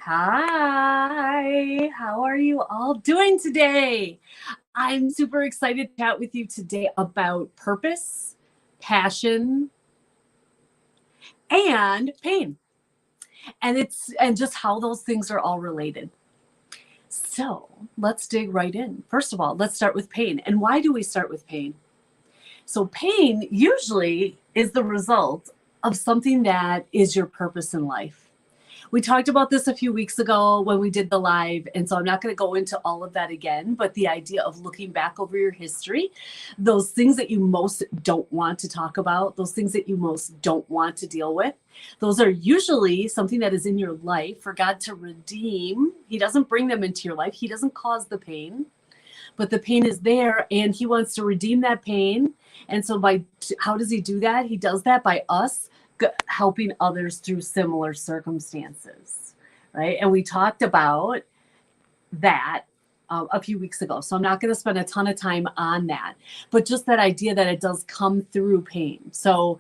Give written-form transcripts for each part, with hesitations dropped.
Hi, how are you all doing today? I'm super excited to chat with you today about purpose, passion, and pain. And just how those things are all related. So, let's dig right in. First of all, let's start with pain. And why do we start with pain? So, pain usually is the result of something that is your purpose in life. We talked about this a few weeks ago when we did the live, and so I'm not going to go into all of that again, but the idea of looking back over your history, those things that you most don't want to talk about, those things that you most don't want to deal with, those are usually something that is in your life for God to redeem. He doesn't bring them into your life. He doesn't cause the pain, but the pain is there and he wants to redeem that pain. And so how does he do that? He does that by us helping others through similar circumstances, right? And we talked about that a few weeks ago. So I'm not going to spend a ton of time on that, but just that idea that it does come through pain. So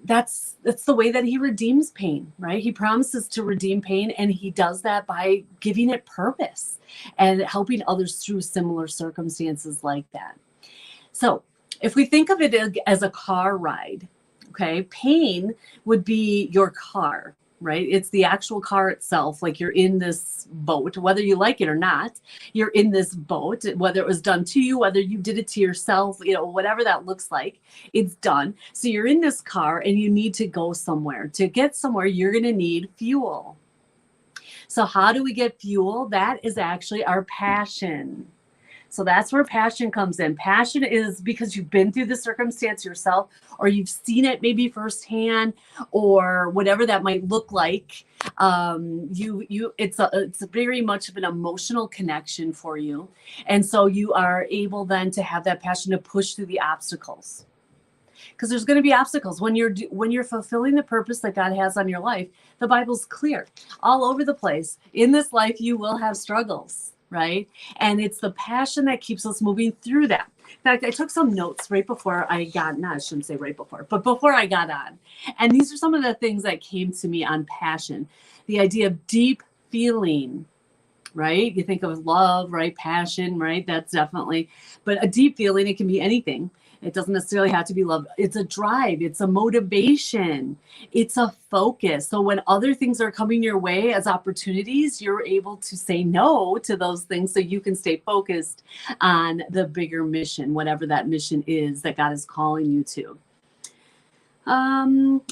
that's the way that he redeems pain, right? He promises to redeem pain, and he does that by giving it purpose and helping others through similar circumstances like that. So if we think of it as a car ride, okay, pain would be your car, right? It's the actual car itself. Like you're in this boat, whether you like it or not, you're in this boat, whether it was done to you, whether you did it to yourself, whatever that looks like, it's done. So you're in this car and you need to go somewhere. To get somewhere, you're going to need fuel. So how do we get fuel? That is actually our passion. So that's where passion comes in. Passion is because you've been through the circumstance yourself, or you've seen it maybe firsthand, or whatever that might look like. It's very much of an emotional connection for you, and so you are able then to have that passion to push through the obstacles. Because there's going to be obstacles when you're fulfilling the purpose that God has on your life. The Bible's clear, all over the place. In this life, you will have struggles. Right? And it's the passion that keeps us moving through that. In fact, I took some notes right before I shouldn't say right before, but before I got on. And these are some of the things that came to me on passion. The idea of deep feeling, right? You think of love, right? Passion, right? That's definitely, but a deep feeling, it can be anything. It doesn't necessarily have to be love. It's a drive. It's a motivation. It's a focus. So when other things are coming your way as opportunities, you're able to say no to those things so you can stay focused on the bigger mission, whatever that mission is that God is calling you to.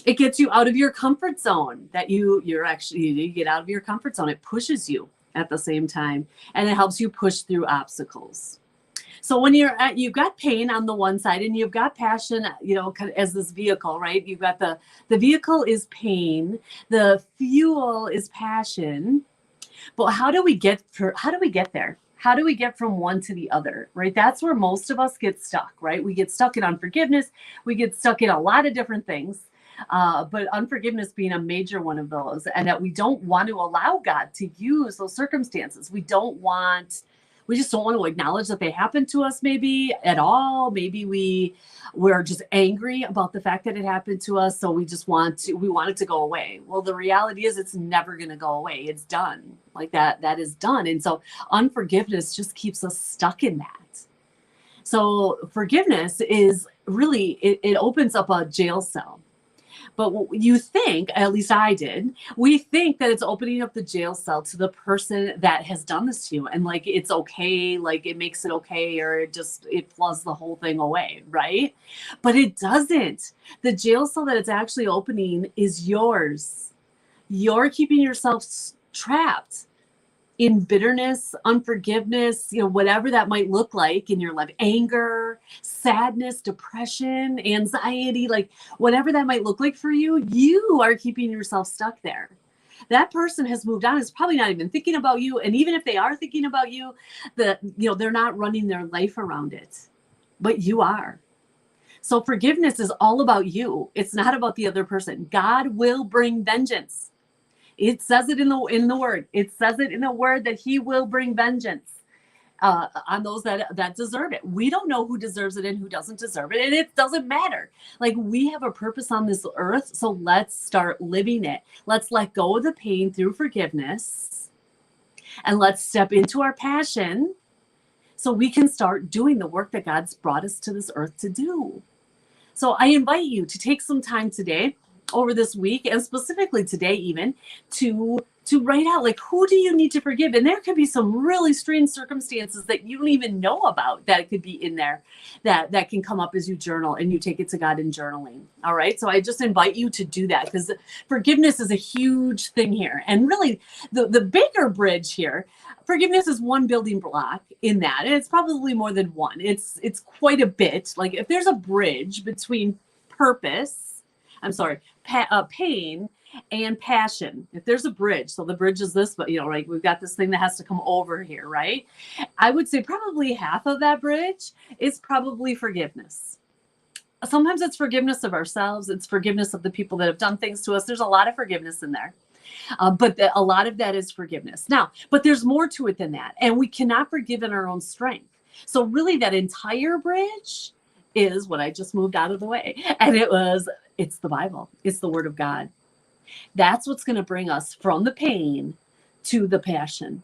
It gets you out of your comfort zone. That you get out of your comfort zone. It pushes you at the same time, and it helps you push through obstacles. So when you've got pain on the one side and you've got passion, as this vehicle, right? You've got the vehicle is pain, the fuel is passion. But how do we get there? How do we get from one to the other, right? That's where most of us get stuck, right? We get stuck in unforgiveness. We get stuck in a lot of different things. But unforgiveness being a major one of those, and that we don't want to allow God to use those circumstances. We just don't want to acknowledge that they happened to us maybe at all. Maybe we're just angry about the fact that it happened to us. So we want it to go away. Well, the reality is it's never going to go away. It's done like that. That is done. And so unforgiveness just keeps us stuck in that. So forgiveness is really, it opens up a jail cell. But what you think, at least I did, we think that it's opening up the jail cell to the person that has done this to you. And like, it's okay, like it makes it okay, or it floods the whole thing away, right? But it doesn't. The jail cell that it's actually opening is yours. You're keeping yourself trapped in bitterness, unforgiveness, whatever that might look like in your life, anger, sadness, depression, anxiety, like whatever that might look like for you, you are keeping yourself stuck there. That person has moved on, is probably not even thinking about you. And even if they are thinking about you, they're not running their life around it, but you are. So forgiveness is all about you. It's not about the other person. God will bring vengeance. It says it in the word. It says it in the word that he will bring vengeance. on those that deserve it. We don't know who deserves it and who doesn't deserve it, and it doesn't matter. Like, we have a purpose on this earth, so let's start living it. Let's let go of the pain through forgiveness, and let's step into our passion so we can start doing the work that God's brought us to this earth to do. So I invite you to take some time today, over this week, and specifically today even, to write out, like, who do you need to forgive? And there could be some really strange circumstances that you don't even know about that could be in there that can come up as you journal and you take it to God in journaling. All right. So I just invite you to do that, because forgiveness is a huge thing here. And really the bigger bridge here, forgiveness is one building block in that. And it's probably more than one. It's quite a bit. Like, if there's a bridge between pain and passion, if there's a bridge, so the bridge is this, but like, we've got this thing that has to come over here, right? I would say probably half of that bridge is probably forgiveness. Sometimes it's forgiveness of ourselves. It's forgiveness of the people that have done things to us. There's a lot of forgiveness in there. But a lot of that is forgiveness. Now, but there's more to it than that. And we cannot forgive in our own strength. So really, that entire bridge is what I just moved out of the way. And it's the Bible. It's the Word of God. That's what's going to bring us from the pain to the passion.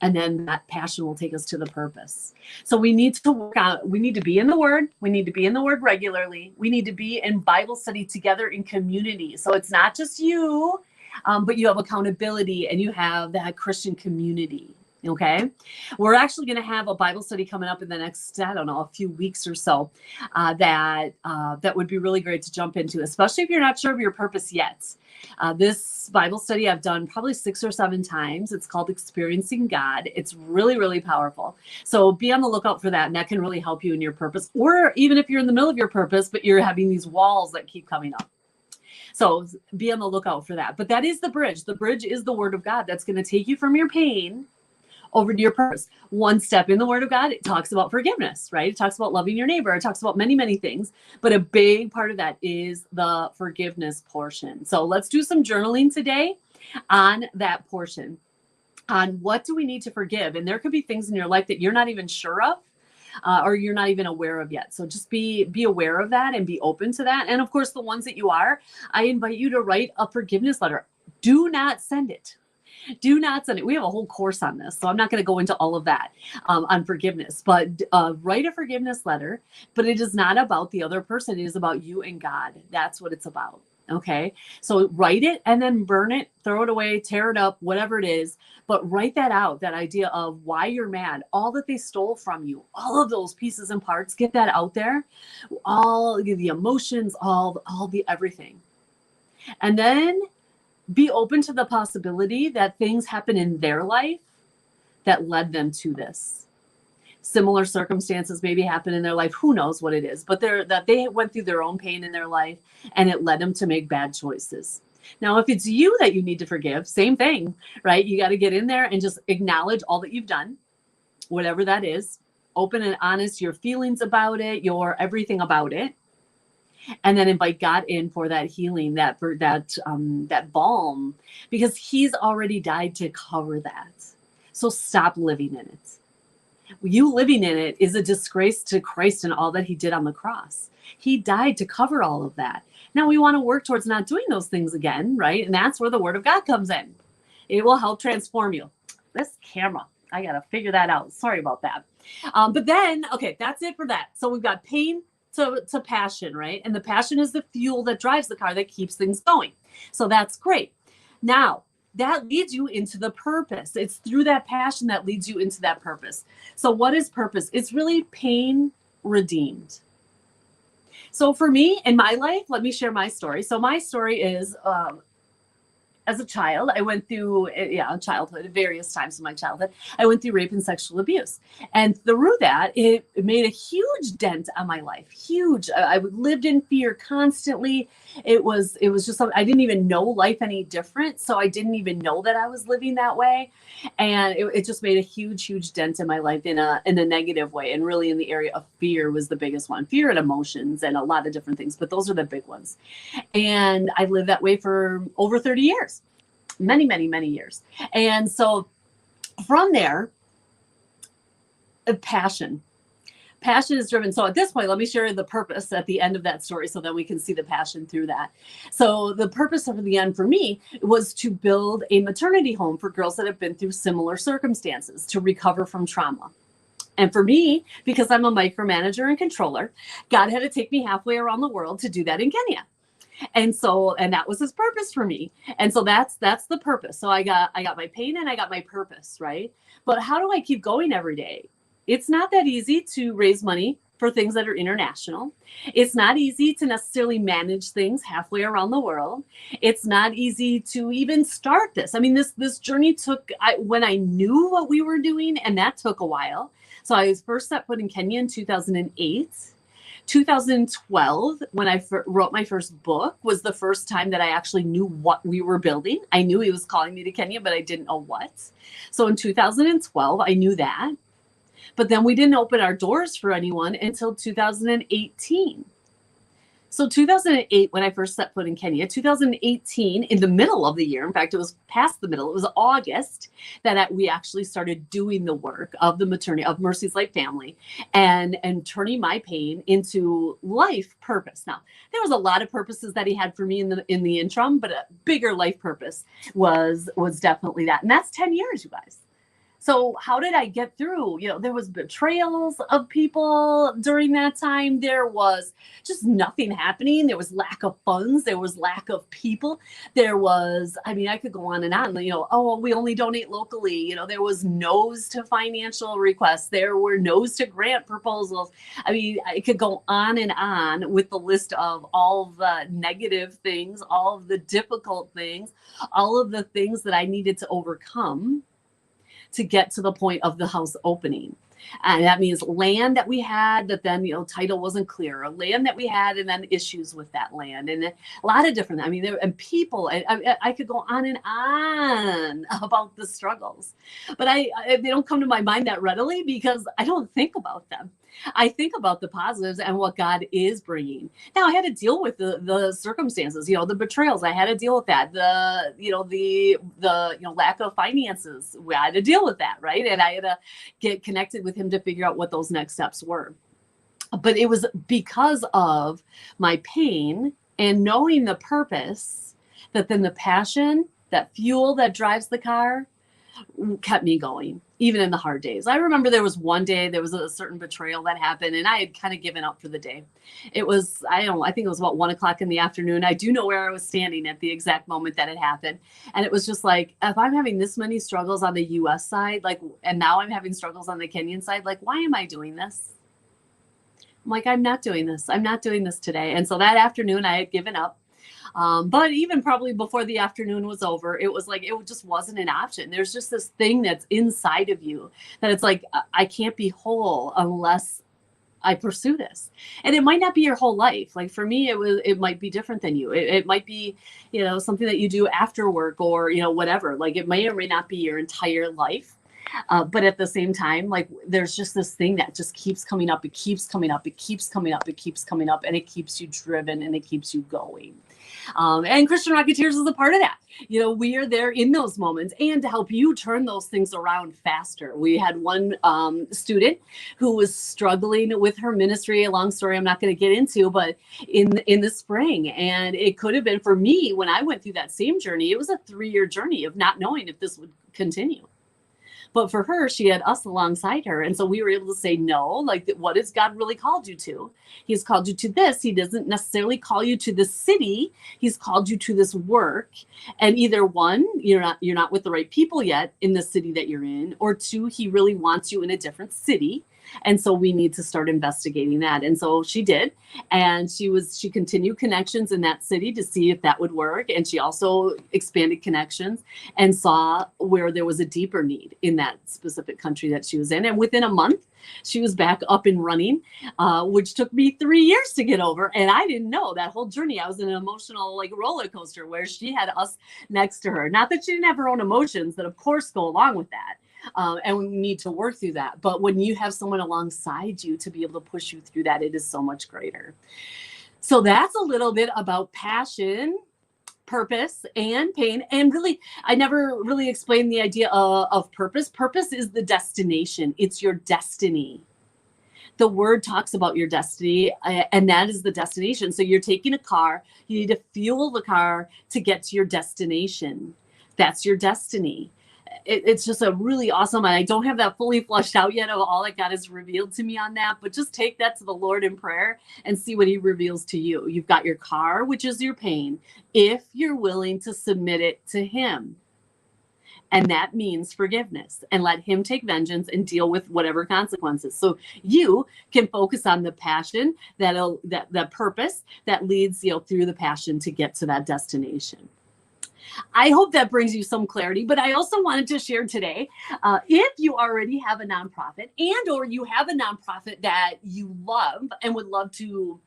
And then that passion will take us to the purpose. So we need to work out. We need to be in the Word. We need to be in the Word regularly. We need to be in Bible study together in community. So it's not just you, but you have accountability and you have that Christian community. Okay. We're actually going to have a Bible study coming up in the next, a few weeks or so, that would be really great to jump into, especially if you're not sure of your purpose yet. This Bible study I've done probably 6 or 7 times. It's called Experiencing God. It's really, really powerful. So be on the lookout for that. And that can really help you in your purpose, or even if you're in the middle of your purpose, but you're having these walls that keep coming up. So be on the lookout for that. But that is the bridge. The bridge is the Word of God. That's going to take you from your pain over to your purpose. One step in the Word of God, it talks about forgiveness, right? It talks about loving your neighbor. It talks about many, many things, but a big part of that is the forgiveness portion. So let's do some journaling today on that portion, on what do we need to forgive. And there could be things in your life that you're not even sure of, or you're not even aware of yet. So just be aware of that and be open to that. And of course, the ones that you are, I invite you to write a forgiveness letter. Do not send it. Do not send it. We have a whole course on this, so I'm not going to go into all of that on forgiveness, but write a forgiveness letter. But it is not about the other person. It is about you and God. That's what it's about. Okay. So write it and then burn it, throw it away, tear it up, whatever it is. But write that out, that idea of why you're mad, all that they stole from you, all of those pieces and parts, get that out there, all the emotions, all the everything. And then be open to the possibility that things happen in their life that led them to this. Similar circumstances maybe happen in their life. Who knows what it is, but that they went through their own pain in their life and it led them to make bad choices. Now, if it's you that you need to forgive, same thing, right? You got to get in there and just acknowledge all that you've done, whatever that is, open and honest, your feelings about it, your everything about it. And then invite God in for that healing, that balm, because He's already died to cover that. So stop living in it. You living in it is a disgrace to Christ and all that He did on the cross. He died to cover all of that. Now we want to work towards not doing those things again, right? And that's where the Word of God comes in. It will help transform you. This camera, I got to figure that out. Sorry about that. But then, okay, that's it for that. So we've got pain to passion, right? And the passion is the fuel that drives the car, that keeps things going. So that's great. Now, that leads you into the purpose. It's through that passion that leads you into that purpose. So what is purpose? It's really pain redeemed. So for me in my life, let me share my story. So my story is, as a child, I went through, childhood, various times in my childhood, I went through rape and sexual abuse. And through that, it made a huge dent on my life, huge. I lived in fear constantly. It was just something, I didn't even know life any different. So I didn't even know that I was living that way. And it just made a huge, huge dent in my life in a negative way. And really in the area of fear was the biggest one. Fear and emotions and a lot of different things, but those are the big ones. And I lived that way for over 30 years, many, many, many years. And so from there, Passion. Passion is driven. So at this point, let me share the purpose at the end of that story so that we can see the passion through that. So the purpose of the end for me was to build a maternity home for girls that have been through similar circumstances to recover from trauma. And for me, because I'm a micromanager and controller, God had to take me halfway around the world to do that in Kenya. And that was his purpose for me. And so that's the purpose. So I got my pain and I got my purpose, right? But how do I keep going every day? It's not that easy to raise money for things that are international. It's not easy to necessarily manage things halfway around the world. It's not easy to even start this. I mean, this journey took, when I knew what we were doing, and that took a while. So I was first set foot in Kenya in 2008. 2012, when I wrote my first book, was the first time that I actually knew what we were building. I knew he was calling me to Kenya, but I didn't know what. So in 2012, I knew that. But then we didn't open our doors for anyone until 2018. So 2008, when I first set foot in Kenya, 2018, in the middle of the year, in fact, it was past the middle, it was August, that we actually started doing the work of the maternity, of Mercy's Life Family, and turning my pain into life purpose. Now, there was a lot of purposes that he had for me in the interim, but a bigger life purpose was definitely that. And that's 10 years, you guys. So how did I get through? There was betrayals of people during that time. There was just nothing happening. There was lack of funds. There was lack of people. There was, I could go on and on, we only donate locally. There was no's to financial requests. There were no's to grant proposals. I could go on and on with the list of all the negative things, all of the difficult things, all of the things that I needed to overcome to get to the point of the house opening. And that means land that we had that then, title wasn't clear, or land that we had and then issues with that land, and a lot of different, and people, I could go on and on about the struggles, but they don't come to my mind that readily because I don't think about them. I think about the positives and what God is bringing. Now I had to deal with the circumstances, the betrayals. I had to deal with that. The lack of finances. We had to deal with that, right? And I had to get connected with him to figure out what those next steps were. But it was because of my pain and knowing the purpose that then the passion, that fuel that drives the car, kept me going, even in the hard days. I remember there was one day, there was a certain betrayal that happened, and I had kind of given up for the day. It was, I think it was about 1:00 in the afternoon. I do know where I was standing at the exact moment that it happened. And it was just like, if I'm having this many struggles on the US side, and now I'm having struggles on the Kenyan side, why am I doing this? I'm like, I'm not doing this. I'm not doing this today. And so that afternoon I had given up. But even probably before the afternoon was over, it was like, it just wasn't an option. There's just this thing that's inside of you that it's like, I can't be whole unless I pursue this. And it might not be your whole life. Like for me, it might be different than you. It might be, something that you do after work or, whatever. It may or may not be your entire life. But at the same time, there's just this thing that just keeps coming up. It keeps coming up. It keeps coming up. It keeps coming up, and it keeps you driven and it keeps you going. And Christian Rocketeers is a part of that. We are there in those moments and to help you turn those things around faster. We had one student who was struggling with her ministry, a long story I'm not going to get into, but in the spring. And it could have been for me when I went through that same journey, it was a 3-year journey of not knowing if this would continue. But for her, she had us alongside her. And so we were able to say, no, what has God really called you to? He's called you to this. He doesn't necessarily call you to this city. He's called you to this work. And either one, you're not with the right people yet in the city that you're in, or two, he really wants you in a different city. And so we need to start investigating that. And so she did. And she continued connections in that city to see if that would work. And she also expanded connections and saw where there was a deeper need in that specific country that she was in. And within a month, she was back up and running, which took me 3 years to get over. And I didn't know that whole journey. I was in an emotional roller coaster where she had us next to her. Not that she didn't have her own emotions that of course go along with that. And we need to work through that. But when you have someone alongside you to be able to push you through that, it is so much greater. So that's a little bit about passion purpose and pain. And really, I never really explained the idea of purpose. Purpose is the destination. It's your destiny. The word talks about your destiny, and that is the destination. So you're taking a car, you need to fuel the car to get to your destination. That's your destiny. It's just a really awesome, and I don't have that fully fleshed out yet of all that God has revealed to me on that, but just take that to the Lord in prayer and see what he reveals to you. You've got your car, which is your pain, if you're willing to submit it to him. And that means forgiveness, and let him take vengeance and deal with whatever consequences. So you can focus on the passion, that purpose that leads through the passion to get to that destination. I hope that brings you some clarity, but I also wanted to share today, if you already have a nonprofit or you have a nonprofit that you love and would love to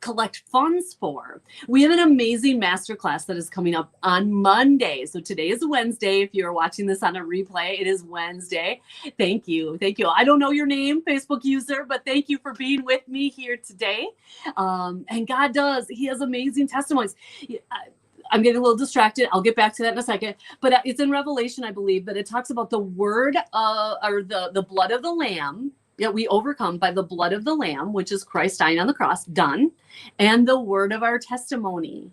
collect funds for, we have an amazing masterclass that is coming up on Monday. So today is Wednesday. If you're watching this on a replay, it is Wednesday. Thank you. I don't know your name, Facebook user, but thank you for being with me here today. And God he has amazing testimonies. I'm getting a little distracted. I'll get back to that in a second. But it's in Revelation, I believe, that it talks about the word or the blood of the Lamb. That we overcome by the blood of the Lamb, which is Christ dying on the cross, done, and the word of our testimony.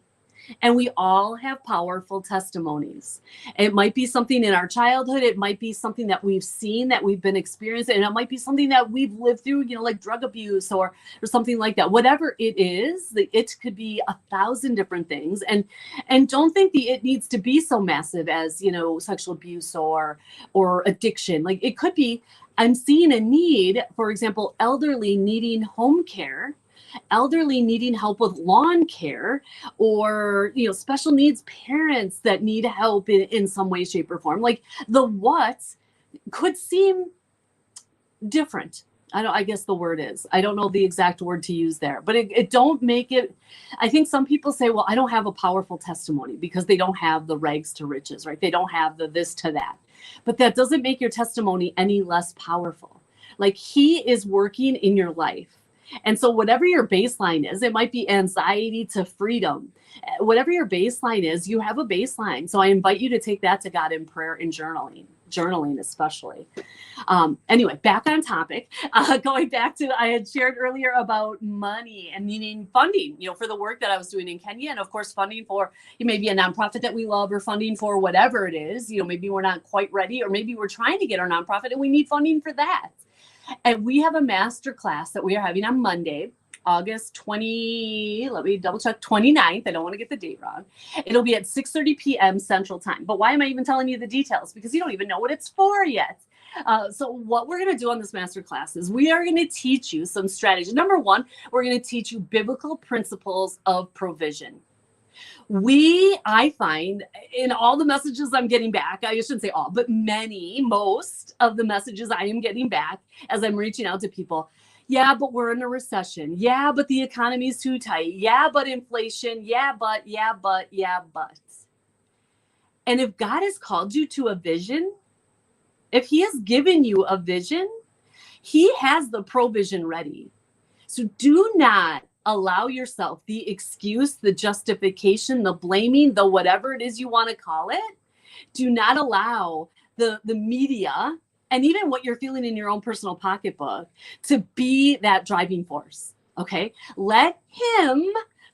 And we all have powerful testimonies. It might be something in our childhood. It might be something that we've seen, that we've been experiencing. And it might be something that we've lived through, like drug abuse or something like that. Whatever it is, it could be 1,000 different things. And don't think it needs to be so massive as, sexual abuse or addiction. Like it could be, I'm seeing a need, for example, elderly needing home care, elderly needing help with lawn care, or special needs parents that need help in some way, shape, or form. Like the what could seem different. I guess the word is, I don't know the exact word to use there, but it don't make it. I think some people say, well, I don't have a powerful testimony because they don't have the rags to riches, right? They don't have the this to that. But that doesn't make your testimony any less powerful. Like he is working in your life. And so whatever your baseline is, it might be anxiety to freedom. Whatever your baseline is, you have a baseline. So I invite you to take that to God in prayer and journaling especially. Anyway, back on topic, going back to, I had shared earlier about money and needing funding, for the work that I was doing in Kenya. And of course, funding for maybe a nonprofit that we love, or funding for whatever it is, maybe we're not quite ready, or maybe we're trying to get our nonprofit and we need funding for that. And we have a master class that we are having on Monday, August 20, let me double check, 29th. I don't want to get the date wrong. It'll be at 6:30 p.m. Central Time. But why am I even telling you the details? Because you don't even know what it's for yet. So what we're going to do on this master class is we are going to teach you some strategies. Number one, we're going to teach you biblical principles of provision. I find in all the messages I'm getting back, I shouldn't say all, but most of the messages I am getting back as I'm reaching out to people. Yeah, but we're in a recession. Yeah, but the economy is too tight. Yeah, but inflation. Yeah, but. And if God has called you to a vision, if he has given you a vision, he has the provision ready. So do not allow yourself the excuse, the justification, the blaming, the whatever it is you want to call it. Do not allow the media and even what you're feeling in your own personal pocketbook to be that driving force. Okay. Let him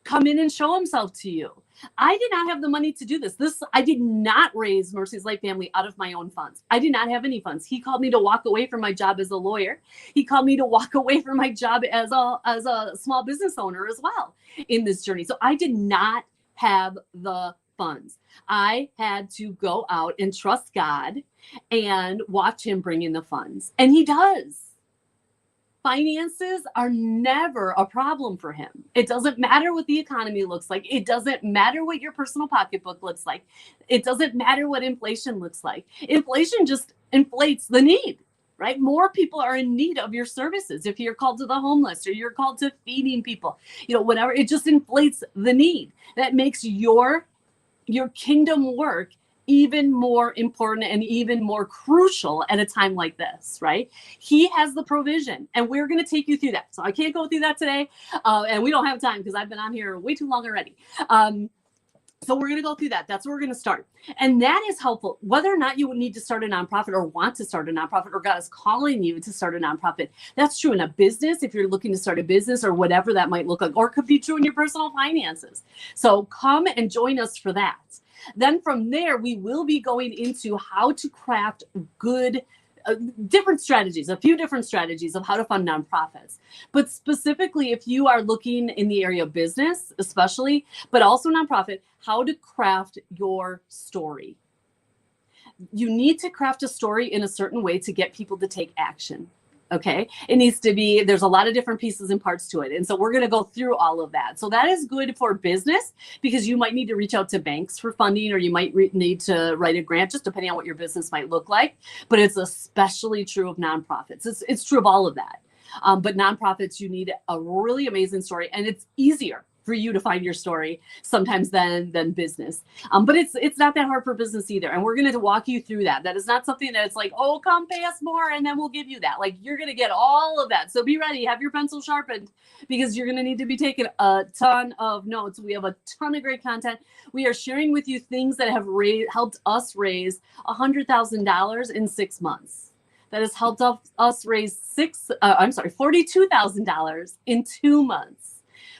come in and show himself to you. I did not have the money to do this. I did not raise Mercy's Life Family out of my own funds. I did not have any funds. He called me to walk away from my job as a lawyer. He called me to walk away from my job as a small business owner as well in this journey. So I did not have the funds. I had to go out and trust God and watch him bring in the funds. And he does. Finances are never a problem for him. It doesn't matter what the economy looks like. It doesn't matter what your personal pocketbook looks like. It doesn't matter what inflation looks like. Inflation just inflates the need, right? More people are in need of your services. If you're called to the homeless or you're called to feeding people, whatever, it just inflates the need. That makes your kingdom work even more important and even more crucial at a time like this, right? He has the provision, and we're going to take you through that. So I can't go through that today, and we don't have time because I've been on here way too long already. So we're going to go through that. That's where we're going to start. And that is helpful. Whether or not you need to start a nonprofit or want to start a nonprofit, or God is calling you to start a nonprofit, that's true in a business. If you're looking to start a business or whatever that might look like, or it could be true in your personal finances. So come and join us for that. Then from there, we will be going into how to craft good different strategies, a few different strategies of how to fund nonprofits. But specifically, if you are looking in the area of business, especially, but also nonprofit, how to craft your story. You need to craft a story in a certain way to get people to take action. Okay. It needs to be, there's a lot of different pieces and parts to it. And so we're going to go through all of that. So that is good for business because you might need to reach out to banks for funding, or you might need to write a grant, just depending on what your business might look like. But it's especially true of nonprofits. It's true of all of that. But nonprofits, you need a really amazing story, and it's easier for you to find your story sometimes than business. But it's not that hard for business either. And we're going to walk you through that. That is not something that's like, oh, come pay us more and then we'll give you that. Like, you're going to get all of that. So be ready, have your pencil sharpened, because you're going to need to be taking a ton of notes. We have a ton of great content. We are sharing with you things that have helped us raise $100,000 in 6 months. That has helped us raise $42,000 in 2 months.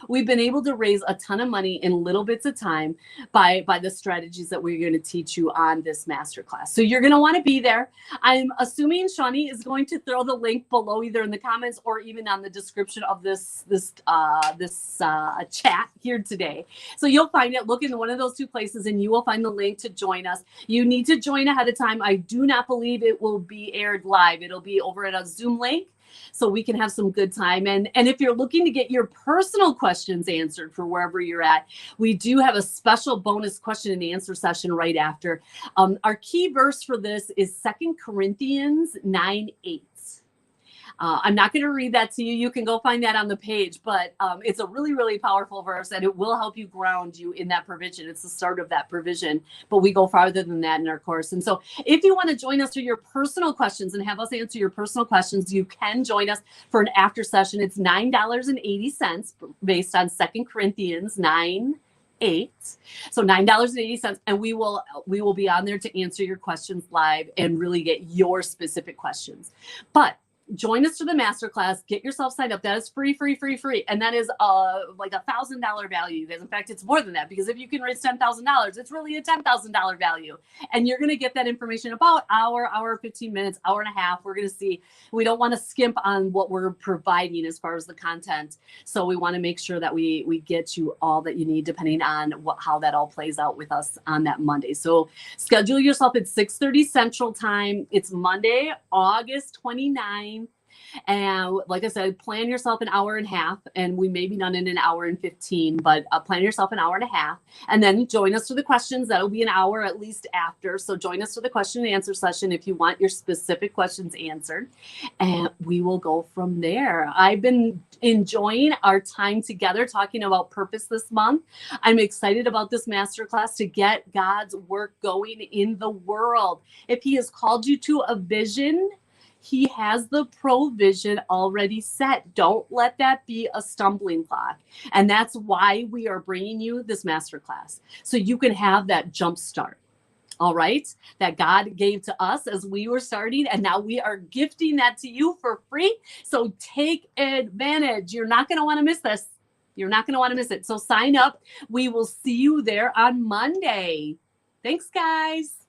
We've been able to raise a ton of money in little bits of time by the strategies that we're going to teach you on this masterclass. So you're going to want to be there. I'm assuming Shawnee is going to throw the link below, either in the comments or even on the description of this chat here today. So you'll find it. Look in one of those two places and you will find the link to join us. You need to join ahead of time. I do not believe it will be aired live. It'll be over at a Zoom link, so we can have some good time. And if you're looking to get your personal questions answered for wherever you're at, we do have a special bonus question and answer session right after. Our key verse for this is 2 Corinthians 9:8. I'm not going to read that to you. You can go find that on the page, but it's a really, really powerful verse, and it will help you ground you in that provision. It's the start of that provision, but we go farther than that in our course. And so if you want to join us for your personal questions and have us answer your personal questions, you can join us for an after session. It's $9.80 based on 2 Corinthians 9:8. So $9.80, and we will be on there to answer your questions live and really get your specific questions. But join us for the masterclass. Get yourself signed up. That is free. And that is like $1,000 value. In fact, it's more than that, because if you can raise $10,000, it's really a $10,000 value. And you're going to get that information about hour, 15 minutes, hour and a half. We're going to see, we don't want to skimp on what we're providing as far as the content. So we want to make sure that we get you all that you need, depending on how that all plays out with us on that Monday. So schedule yourself at 6:30 Central Time. It's Monday, August 29th. And like I said, plan yourself an hour and a half, and we may be done in an hour and 15, but plan yourself an hour and a half, and then join us for the questions. That'll be an hour at least after. So join us for the question and answer session if you want your specific questions answered, and we will go from there. I've been enjoying our time together talking about purpose this month. I'm excited about this masterclass to get God's work going in the world. If He has called you to a vision, He has the provision already set. Don't let that be a stumbling block. And that's why we are bringing you this masterclass, so you can have that jump start. All right, that God gave to us as we were starting, and now we are gifting that to you for free. So take advantage. You're not going to want to miss this. You're not going to want to miss it. So sign up. We will see you there on Monday. Thanks, guys.